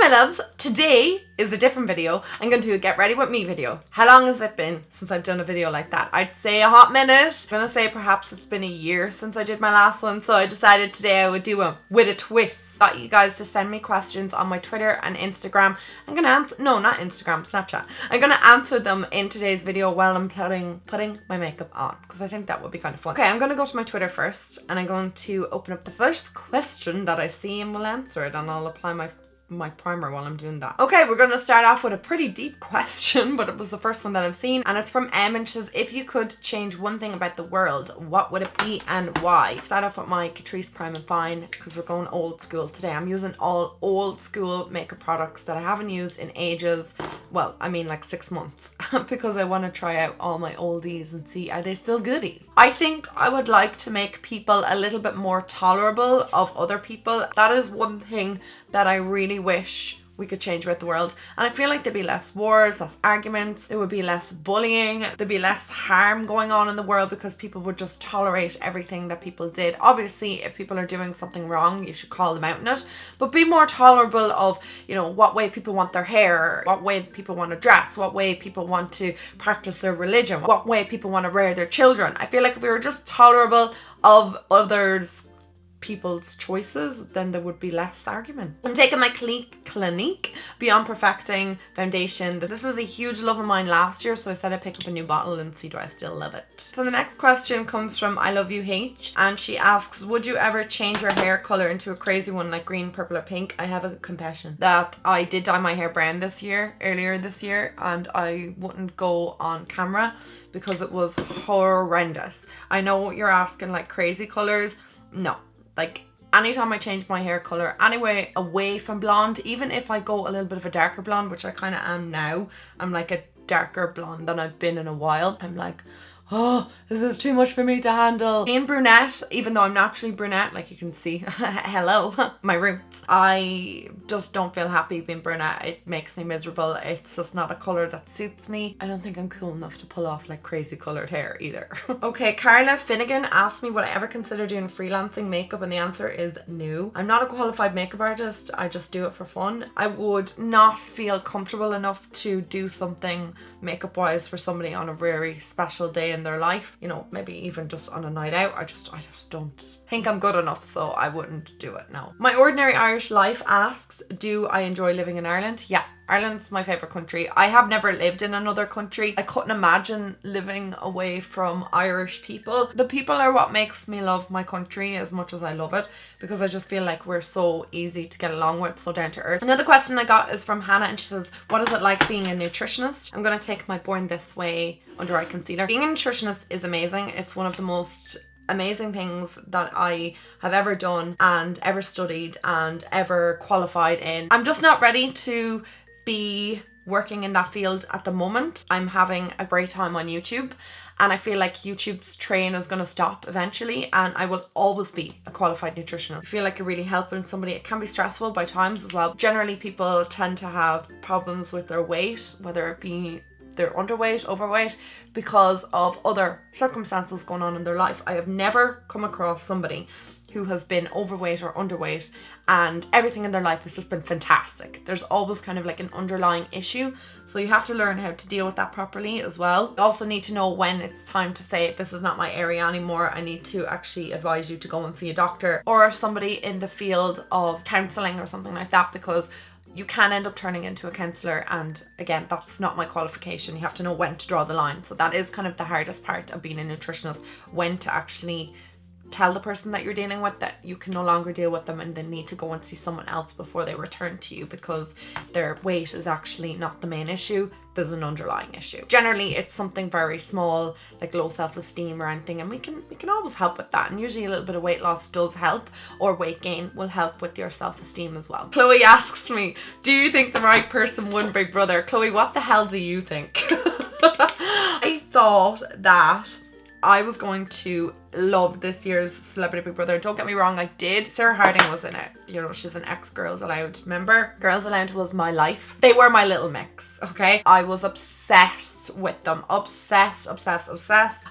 my loves, today is a different video. I'm going to do a get ready with me video. How long has it been since I've done a video like that? I'd say a hot minute. I'm gonna say perhaps it's been a year since I did my last one, so I decided today I would do a with a twist. Got you guys to send me questions on my Twitter and Instagram. I'm gonna answer, no, not Instagram, Snapchat. I'm gonna answer them in today's video while I'm putting my makeup on, because I think that would be kind of fun. Okay, I'm gonna go to my Twitter first, and I'm going to open up the first question that I see and will answer it, and I'll apply my primer while I'm doing that. Okay, we're gonna start off with a pretty deep question, but it was the first one that I've seen, and it's from M, and she says, if you could change one thing about the world, what would it be and why? Start off with my Catrice Prime and Fine, because we're going old school today. I'm using all old school makeup products that I haven't used in ages. Well, I mean like 6 months, because I want to try out all my oldies and see, are they still goodies? I think I would like to make people a little bit more tolerable of other people. That is one thing that I really wish we could change about the world, and I feel like there'd be less wars, less arguments, there would be less bullying, there'd be less harm going on in the world because people would just tolerate everything that people did. Obviously, if people are doing something wrong, you should call them out in it, but be more tolerable of, you know, what way people want their hair, what way people want to dress, what way people want to practice their religion, what way people want to rear their children. I feel like if we were just tolerable of others' people's choices, then there would be less argument. I'm taking my Clinique Beyond Perfecting foundation. This was a huge love of mine last year, so I said I'd pick up a new bottle and see do I still love it. So the next question comes from I Love You H, and she asks, would you ever change your hair color into a crazy one like green, purple or pink? I have a confession that I did dye my hair brown earlier this year, and I wouldn't go on camera because it was horrendous. I know you're asking like crazy colors. No. Like, anytime I change my hair color anyway away from blonde, even if I go a little bit of a darker blonde, which I kind of am now, I'm like a darker blonde than I've been in a while. I'm like, oh, this is too much for me to handle. Being brunette, even though I'm naturally brunette, like you can see, hello, my roots, I just don't feel happy being brunette. It makes me miserable. It's just not a color that suits me. I don't think I'm cool enough to pull off like crazy colored hair either. Okay, Carla Finnegan asked me would I ever consider doing freelancing makeup, and the answer is no. I'm not a qualified makeup artist. I just do it for fun. I would not feel comfortable enough to do something makeup wise for somebody on a very special day in their life, you know, maybe even just on a night out. I just don't think I'm good enough, so I wouldn't do it, no. My Ordinary Irish Life asks, do I enjoy living in Ireland? Yeah, Ireland's my favourite country. I have never lived in another country. I couldn't imagine living away from Irish people. The people are what makes me love my country as much as I love it, because I just feel like we're so easy to get along with, so down to earth. Another question I got is from Hannah, and she says, what is it like being a nutritionist? I'm going to take my Born This Way under eye concealer. Being a nutritionist is amazing. It's one of the most amazing things that I have ever done and ever studied and ever qualified in. I'm just not ready to be working in that field at the moment. I'm having a great time on YouTube, and I feel like YouTube's train is going to stop eventually, and I will always be a qualified nutritionist. I feel like you're really helping somebody. It can be stressful by times as well. Generally, people tend to have problems with their weight, whether it be they're underweight, overweight, because of other circumstances going on in their life. I have never come across somebody who has been overweight or underweight and everything in their life has just been fantastic. There's always kind of like an underlying issue, so you have to learn how to deal with that properly as well. You also need to know when it's time to say, this is not my area anymore, I need to actually advise you to go and see a doctor or somebody in the field of counselling or something like that, because you can end up turning into a counsellor, and again, that's not my qualification. You have to know when to draw the line. So that is kind of the hardest part of being a nutritionist, when to actually tell the person that you're dealing with that you can no longer deal with them and they need to go and see someone else before they return to you, because their weight is actually not the main issue. There's an underlying issue. Generally, it's something very small, like low self-esteem or anything, and we can always help with that. And usually a little bit of weight loss does help, or weight gain will help with your self-esteem as well. Chloe asks me, do you think the right person won Big Brother? Chloe, what the hell do you think? I thought that I was going to love this year's Celebrity Big Brother. Don't get me wrong, I did. Sarah Harding was in it. You know, she's an ex-Girls Aloud member. Girls Aloud was my life. They were my little mix, okay? I was obsessed with them. Obsessed.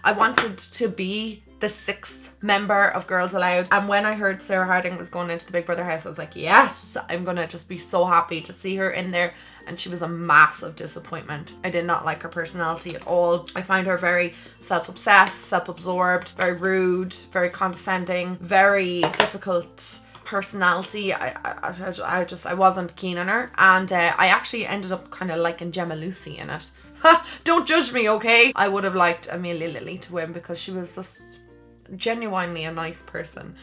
I wanted to be the 6th member of Girls Aloud. And when I heard Sarah Harding was going into the Big Brother house, I was like, yes, I'm gonna just be so happy to see her in there. And she was a massive disappointment. I did not like her personality at all. I find her very self-obsessed, self-absorbed, very rude, very condescending, very difficult personality. I wasn't keen on her, and I actually ended up kind of liking Gemma Lucy in it. Don't judge me, okay? I would have liked Amelia Lily to win because she was just genuinely a nice person.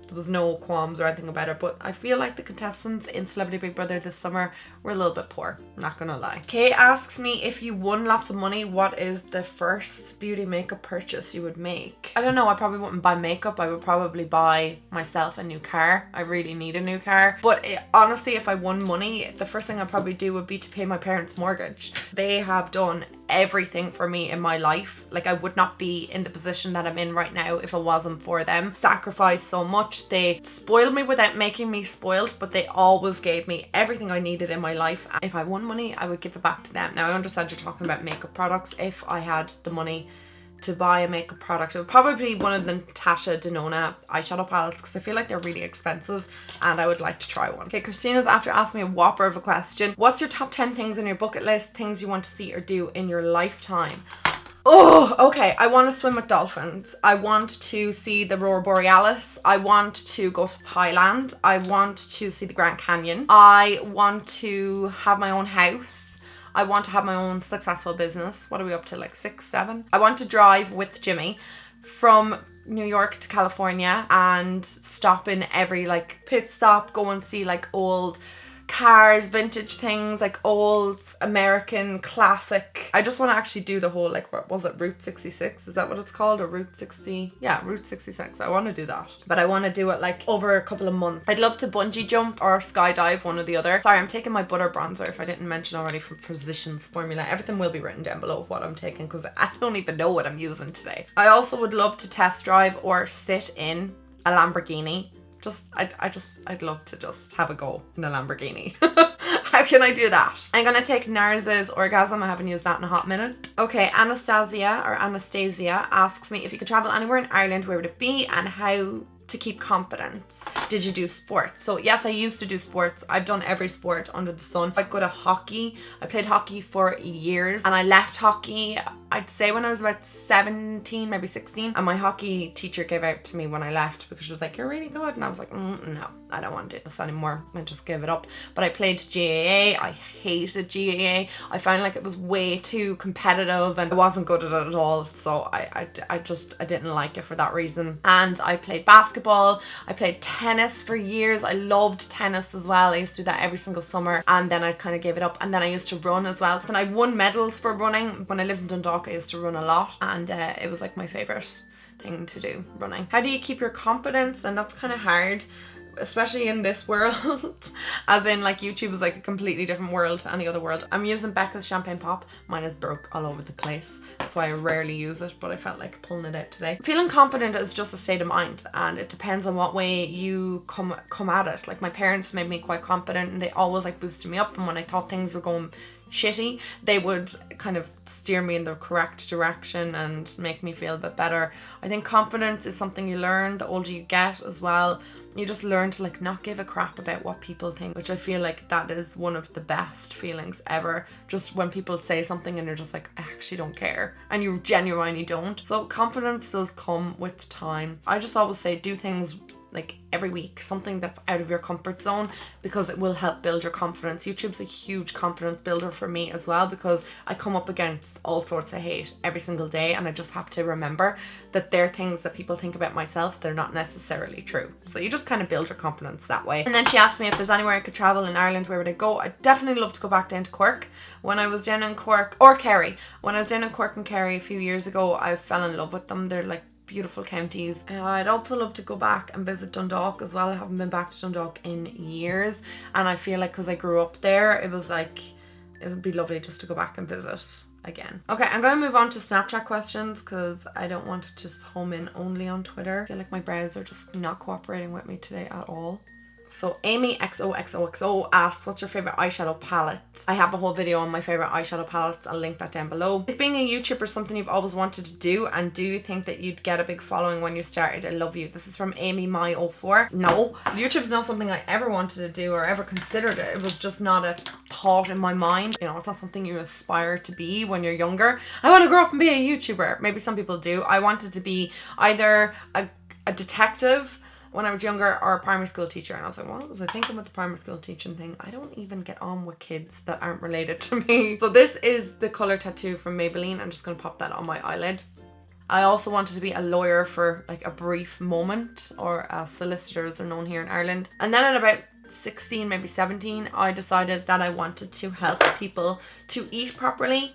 There was no qualms or anything about her, but I feel like the contestants in Celebrity Big Brother this summer were a little bit poor, not gonna lie. Kay asks me, if you won lots of money, what is the first beauty makeup purchase you would make? I don't know, I probably wouldn't buy makeup. I would probably buy myself a new car. I really need a new car. But honestly, if I won money, the first thing I'd probably do would be to pay my parents' mortgage. They have done everything for me in my life. Like, I would not be in the position that I'm in right now if it wasn't for them. Sacrificed so much. They spoiled me without making me spoiled, but they always gave me everything I needed in my life. If I won money, I would give it back to them. Now, I understand you're talking about makeup products. If I had the money to buy a makeup product, it would probably be one of the Natasha Denona eyeshadow palettes, because I feel like they're really expensive and I would like to try one. Okay, Christina's after asking me a whopper of a question. What's your top 10 things on your bucket list, things you want to see or do in your lifetime? Oh, okay. I want to swim with dolphins. I want to see the Aurora Borealis. I want to go to Thailand. I want to see the Grand Canyon. I want to have my own house. I want to have my own successful business. What are we up to, like 6, 7? I want to drive with Jimmy from New York to California and stop in every like pit stop, go and see like old cars, vintage things, like old American classic. I just want to actually do the whole, like, what was it, Route 66? Is that what it's called? Or Route 60? Yeah, Route 66. I want to do that. But I want to do it like over a couple of months. I'd love to bungee jump or skydive, one or the other. Sorry, I'm taking my butter bronzer, if I didn't mention already, from Physicians Formula. Everything will be written down below of what I'm taking because I don't even know what I'm using today. I also would love to test drive or sit in a Lamborghini. I'd love to just have a go in a Lamborghini. How can I do that? I'm gonna take Nars's orgasm. I haven't used that in a hot minute. Okay, Anastasia asks me, if you could travel anywhere in Ireland, where would it be and how to keep confidence? Did you do sports? So yes, I used to do sports. I've done every sport under the sun. I go to hockey. I played hockey for years and I left hockey, I'd say when I was about 17, maybe 16. And my hockey teacher gave out to me when I left because she was like, you're really good. And I was like, no, I don't want to do this anymore. I just gave it up. But I played GAA. I hated GAA. I found like it was way too competitive and I wasn't good at it at all. So I didn't like it for that reason. And I played basketball. I played tennis for years. I loved tennis as well. I used to do that every single summer. And then I kind of gave it up. And then I used to run as well. So then I won medals for running. When I lived in Dundalk, I used to run a lot. And it was like my favorite thing to do, running. How do you keep your confidence? And that's kind of hard, especially in this world. As in, like, YouTube is like a completely different world to any other world. I'm using Becca's Champagne Pop. Mine is broke all over the place. That's why I rarely use it, but I felt like pulling it out today. Feeling confident is just a state of mind, and it depends on what way you come at it. Like, my parents made me quite confident and they always like boosted me up, and when I thought things were going shitty, they would kind of steer me in the correct direction and make me feel a bit better. I think confidence is something you learn the older you get as well. You just learn to like not give a crap about what people think, which I feel like that is one of the best feelings ever. Just when people say something and you're just like, I actually don't care, and you genuinely don't. So confidence does come with time. I just always say do things like every week, something that's out of your comfort zone, because it will help build your confidence. YouTube's a huge confidence builder for me as well, because I come up against all sorts of hate every single day, and I just have to remember that they're things that people think about myself, they're not necessarily true. So you just kind of build your confidence that way. And then she asked me if there's anywhere I could travel in Ireland, where would I go? I'd definitely love to go back down to Cork. When I was down in Cork, or Kerry, when I was down in Cork and Kerry a few years ago, I fell in love with them. They're like beautiful counties. I'd also love to go back and visit Dundalk as well. I haven't been back to Dundalk in years, and I feel like because I grew up there, it was like, it would be lovely just to go back and visit again. Okay, I'm going to move on to Snapchat questions because I don't want to just home in only on Twitter. I feel like my browser just not cooperating with me today at all. So Amy XOXOXO asks, what's your favorite eyeshadow palette? I have a whole video on my favorite eyeshadow palettes. I'll link that down below. Is being a YouTuber something you've always wanted to do, and do you think that you'd get a big following when you started? I love you. This is from Amy My 04. No, YouTube's not something I ever wanted to do or ever considered it. It was just not a thought in my mind. You know, it's not something you aspire to be when you're younger. I want to grow up and be a YouTuber. Maybe some people do. I wanted to be either a detective when I was younger, or a primary school teacher. And I was like, what was I thinking with the primary school teaching thing? I don't even get on with kids that aren't related to me. So this is the colour tattoo from Maybelline. I'm just going to pop that on my eyelid. I also wanted to be a lawyer for like a brief moment, or a solicitor as they're known here in Ireland. And then at about 16, maybe 17, I decided that I wanted to help people to eat properly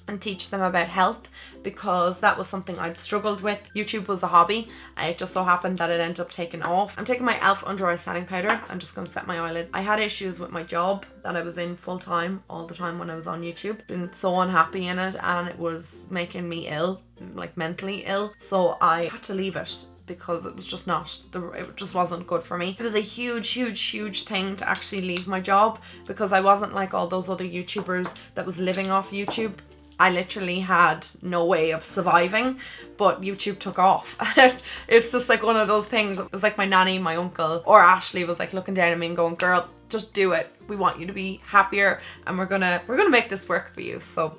and teach them about health, because that was something I'd struggled with. YouTube was a hobby. It just so happened that it ended up taking off. I'm taking my e.l.f. under eye setting powder. I'm just going to set my eyelid. I had issues with my job that I was in full time all the time when I was on YouTube. Been so unhappy in it, and it was making me ill, like mentally ill. So I had to leave it, because it was just it just wasn't good for me. It was a huge thing to actually leave my job, because I wasn't like all those other YouTubers that was living off YouTube. I literally had no way of surviving, but YouTube took off. It's just like one of those things. It was like my nanny, my uncle, or Ashley was like looking down at me and going, girl, just do it. We want you to be happier, and we're gonna make this work for you. So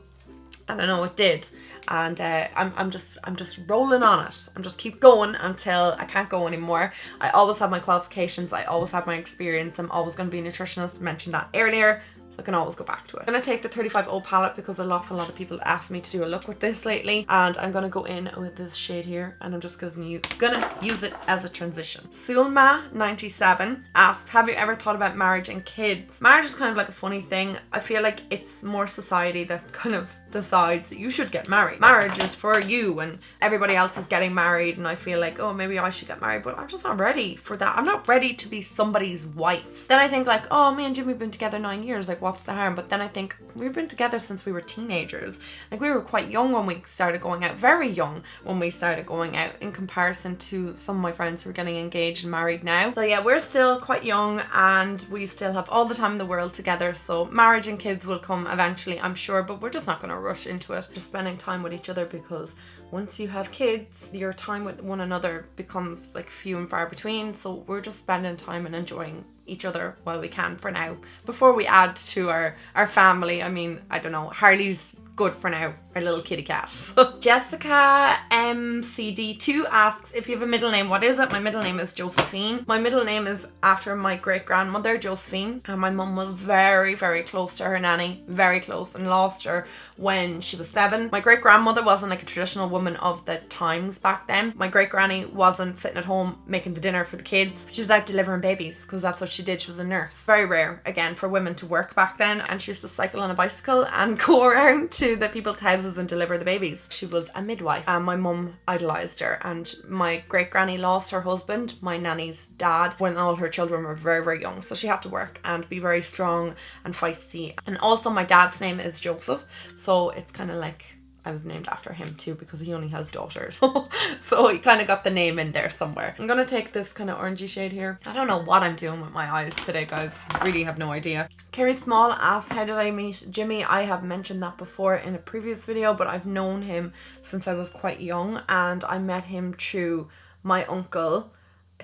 I don't know, it did. And I'm just rolling on it. I'm just keep going until I can't go anymore. I always have my qualifications. I always have my experience. I'm always going to be a nutritionist. I mentioned that earlier. I can always go back to it. I'm going to take the 35O palette, because a lot of people asked me to do a look with this lately, and I'm going to go in with this shade here, and I'm just gonna use it as a transition. Sulma97 asks, have you ever thought about marriage and kids? Marriage is kind of like a funny thing. I feel like it's more society that kind of decides that you should get married. Marriage is for you, and everybody else is getting married, and I feel like, oh, maybe I should get married, but I'm just not ready for that. I'm not ready to be somebody's wife. Then I think like, oh, me and Jimmy have been together 9 years, like what's the harm? But then I think we've been together since we were teenagers. Like we were quite young when we started going out, very young when we started going out, in comparison to some of my friends who are getting engaged and married now. So yeah, we're still quite young, and we still have all the time in the world together. So marriage and kids will come eventually, I'm sure, but we're just not going to rush into it. Just spending time with each other, because once you have kids, your time with one another becomes like few and far between. So we're just spending time and enjoying each other while we can for now, before we add to our family. I mean, I don't know, Harley's good for now, our little kitty cat. Jessica MCD2 asks, if you have a middle name, what is it? My middle name is Josephine. My middle name is after my great grandmother, Josephine, and my mum was very close to her nanny, very close, and lost her when she was 7. My great grandmother wasn't like a traditional woman of the times back then. My great granny wasn't sitting at home making the dinner for the kids. She was out delivering babies, because that's what she did. She was a nurse. Very rare again for women to work back then, and she used to cycle on a bicycle and go around to the people's houses and deliver the babies. She was a midwife, and my mum idolized her. And my great granny lost her husband, my nanny's dad, when all her children were very young, so she had to work and be very strong and feisty. And also my dad's name is Joseph, so it's kind of like I was named after him too, because he only has daughters. So he kind of got the name in there somewhere. I'm gonna take this kind of orangey shade here. I don't know what I'm doing with my eyes today, guys. Really have no idea. Carrie Small asked, how did I meet Jimmy? I have mentioned that before in a previous video, but I've known him since I was quite young, and I met him through my uncle,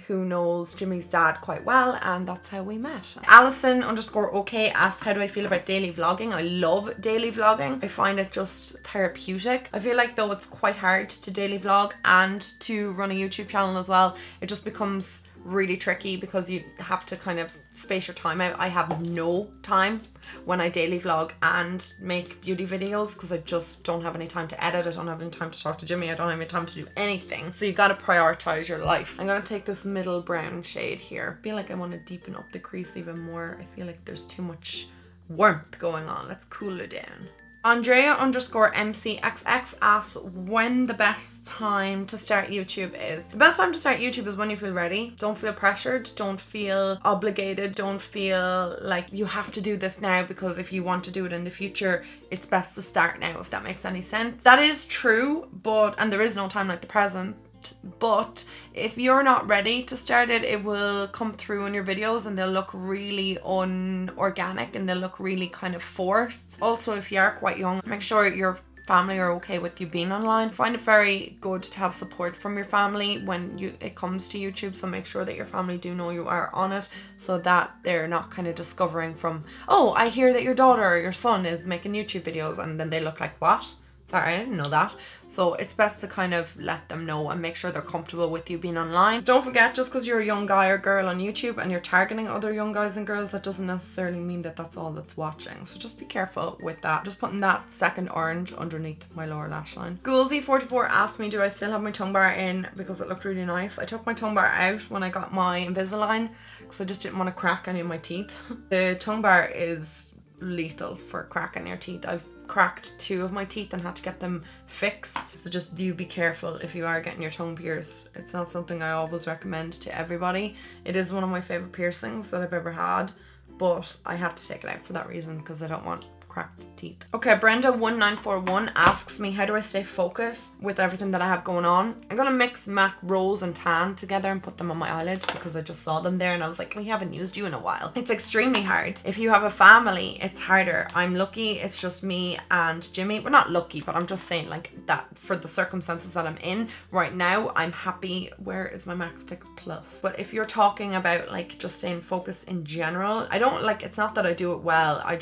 who knows Jimmy's dad quite well, and that's how we met. Alison_OK asks, how do I feel about daily vlogging? I love daily vlogging. I find it just therapeutic. I feel like though it's quite hard to daily vlog and to run a YouTube channel as well. It just becomes really tricky, because you have to kind of space your time out. I have no time when I daily vlog and make beauty videos, because I just don't have any time to edit. I don't have any time to talk to Jimmy. I don't have any time to do anything. So you gotta prioritize your life. I'm gonna take this middle brown shade here. I feel like I want to deepen up the crease even more. I feel like there's too much warmth going on. Let's cool it down. Andrea_MCXX asks, when the best time to start YouTube is? The best time to start YouTube is when you feel ready. Don't feel pressured, don't feel obligated, don't feel like you have to do this now, because if you want to do it in the future, it's best to start now, if that makes any sense. That is true, and there is no time like the present. it, but if you're not ready to start it, it will come through in your videos and they'll look really unorganic and they'll look really kind of forced. Also, if you are quite young, make sure your family are okay with you being online. I find it very good to have support from your family when it comes to YouTube, so make sure that your family do know you are on it, so that they're not kind of discovering from, oh, I hear that your daughter or your son is making YouTube videos, and then they look like, what? Sorry, I didn't know that. So it's best to kind of let them know and make sure they're comfortable with you being online. So don't forget, just because you're a young guy or girl on YouTube and you're targeting other young guys and girls, that doesn't necessarily mean that that's all that's watching. So just be careful with that. Just putting that second orange underneath my lower lash line. Goolsy44 asked me, do I still have my tongue bar in because it looked really nice. I took my tongue bar out when I got my Invisalign because I just didn't want to crack any of my teeth. The tongue bar is lethal for cracking your teeth. I've cracked 2 of my teeth and had to get them fixed, so just do be careful if you are getting your tongue pierced. It's not something I always recommend to everybody. It is one of my favorite piercings that I've ever had, but I had to take it out for that reason because I don't want cracked teeth. Okay, Brenda1941 asks me, how do I stay focused with everything that I have going on? I'm gonna mix MAC Rose and Tan together and put them on my eyelids because I just saw them there and I was like, we haven't used you in a while. It's extremely hard. If you have a family, it's harder. I'm lucky it's just me and Jimmy. We're not lucky, but I'm just saying like that for the circumstances that I'm in right now, I'm happy. Where is my Max Fix Plus? But if you're talking about like just staying focused in general, I don't like, it's not that I do it well. I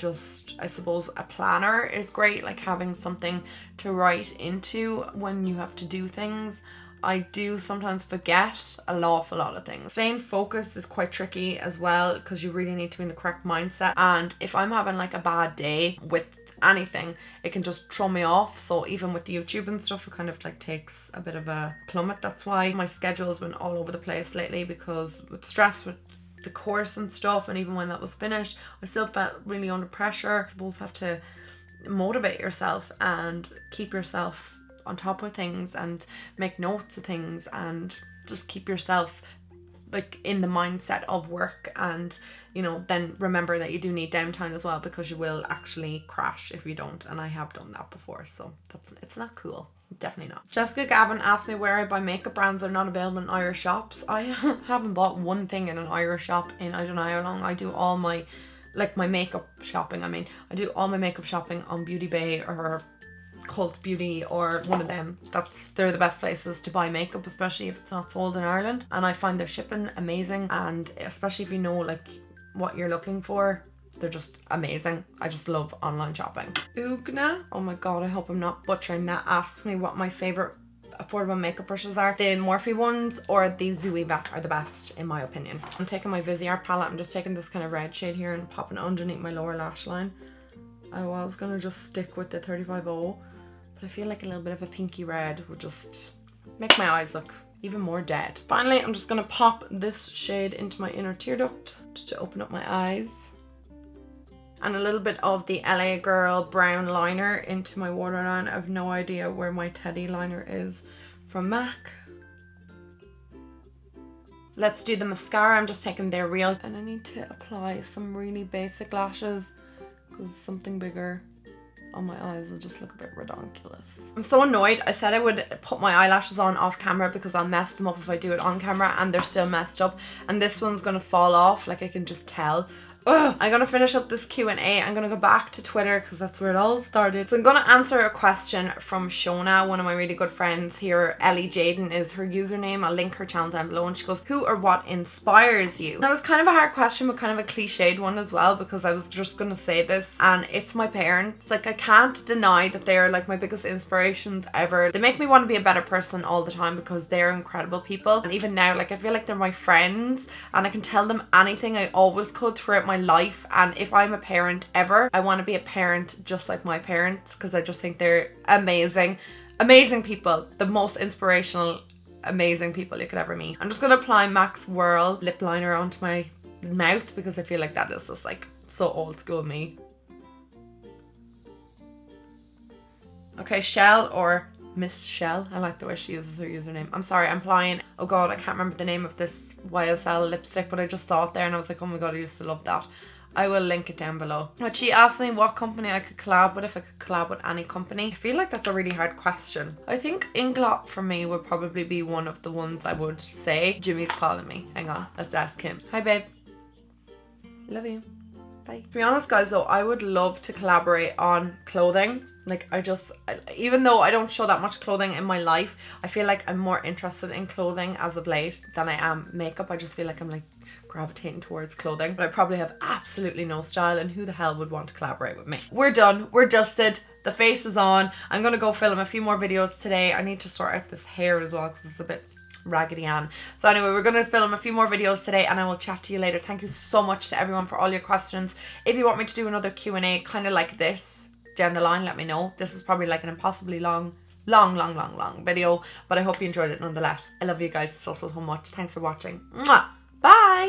suppose a planner is great, like having something to write into when you have to do things. I do sometimes forget an awful lot of things. Staying focused is quite tricky as well because you really need to be in the correct mindset, and if I'm having like a bad day with anything, it can just throw me off. So even with YouTube and stuff, it kind of like takes a bit of a plummet. That's why my schedule has been all over the place lately, because with stress with the course and stuff, and even when that was finished, I still felt really under pressure. I suppose have to motivate yourself and keep yourself on top of things and make notes of things and just keep yourself like in the mindset of work, and you know, then remember that you do need downtime as well, because you will actually crash if you don't, and I have done that before, so it's not cool. Definitely not. Jessica Gavin asked me where I buy makeup brands that are not available in Irish shops. I haven't bought one thing in an Irish shop in I don't know how long. I do all my my makeup shopping. I do all my makeup shopping on Beauty Bay or Cult Beauty or one of them. They're the best places to buy makeup, especially if it's not sold in Ireland. And I find their shipping amazing, and especially if you know like what you're looking for, they're just amazing. I just love online shopping. Ugna, oh my god, I hope I'm not butchering that, asks me what my favorite affordable makeup brushes are. The Morphe ones or the Zoeva are the best in my opinion. I'm taking my Viseart palette. I'm just taking this kind of red shade here and popping it underneath my lower lash line. I was gonna just stick with the 35O, but I feel like a little bit of a pinky red would just make my eyes look even more dead. Finally, I'm just gonna pop this shade into my inner tear duct just to open up my eyes. And a little bit of the LA Girl brown liner into my waterline. I have no idea where my Teddy liner is from MAC. Let's do the mascara. I'm just taking their Real, and I need to apply some really basic lashes because something bigger on my eyes will just look a bit ridiculous. I'm so annoyed. I said I would put my eyelashes on off camera because I'll mess them up if I do it on camera, and they're still messed up, and this one's gonna fall off, like I can just tell. Ugh. I'm gonna finish up this Q&A. I'm gonna go back to Twitter because that's where it all started. So I'm gonna answer a question from Shona, one of my really good friends here. Ellie Jaden is her username. I'll link her channel down below, and she goes, who or what inspires you? And it was kind of a hard question, but kind of a cliched one as well, because I was just gonna say this, and it's my parents. Like, I can't deny that they're like my biggest inspirations ever. They make me want to be a better person all the time because they're incredible people, and even now, like, I feel like they're my friends and I can tell them anything. I always could throughout my life, and if I'm a parent ever, I want to be a parent just like my parents, because I just think they're amazing people, the most inspirational amazing people you could ever meet. I'm just gonna apply Max Whirl lip liner onto my mouth because I feel like that is just like so old school me. Okay, Shell or Miss Shell. I like the way she uses her username. I'm sorry, I'm applying, oh god, I can't remember the name of this YSL lipstick, but I just saw it there and I was like, oh my god, I used to love that. I will link it down below. But she asked me what company I could collab with, if I could collab with any company. I feel like that's a really hard question. I think Inglot for me would probably be one of the ones I would say. Jimmy's calling me. Hang on, let's ask him. Hi babe. Love you. Bye. To be honest guys though, I would love to collaborate on clothing. Like even though I don't show that much clothing in my life, I feel like I'm more interested in clothing as of late than I am makeup. I just feel like I'm like gravitating towards clothing, but I probably have absolutely no style, and who the hell would want to collaborate with me? We're done, we're dusted, the face is on. I'm gonna go film a few more videos today. I need to sort out this hair as well because it's a bit Raggedy Ann. So anyway, we're going to film a few more videos today and I will chat to you later. Thank you so much to everyone for all your questions. If you want me to do another Q&A kind of like this down the line, let me know. This is probably like an impossibly long video, but I hope you enjoyed it nonetheless. I love you guys so much. Thanks for watching. Mwah!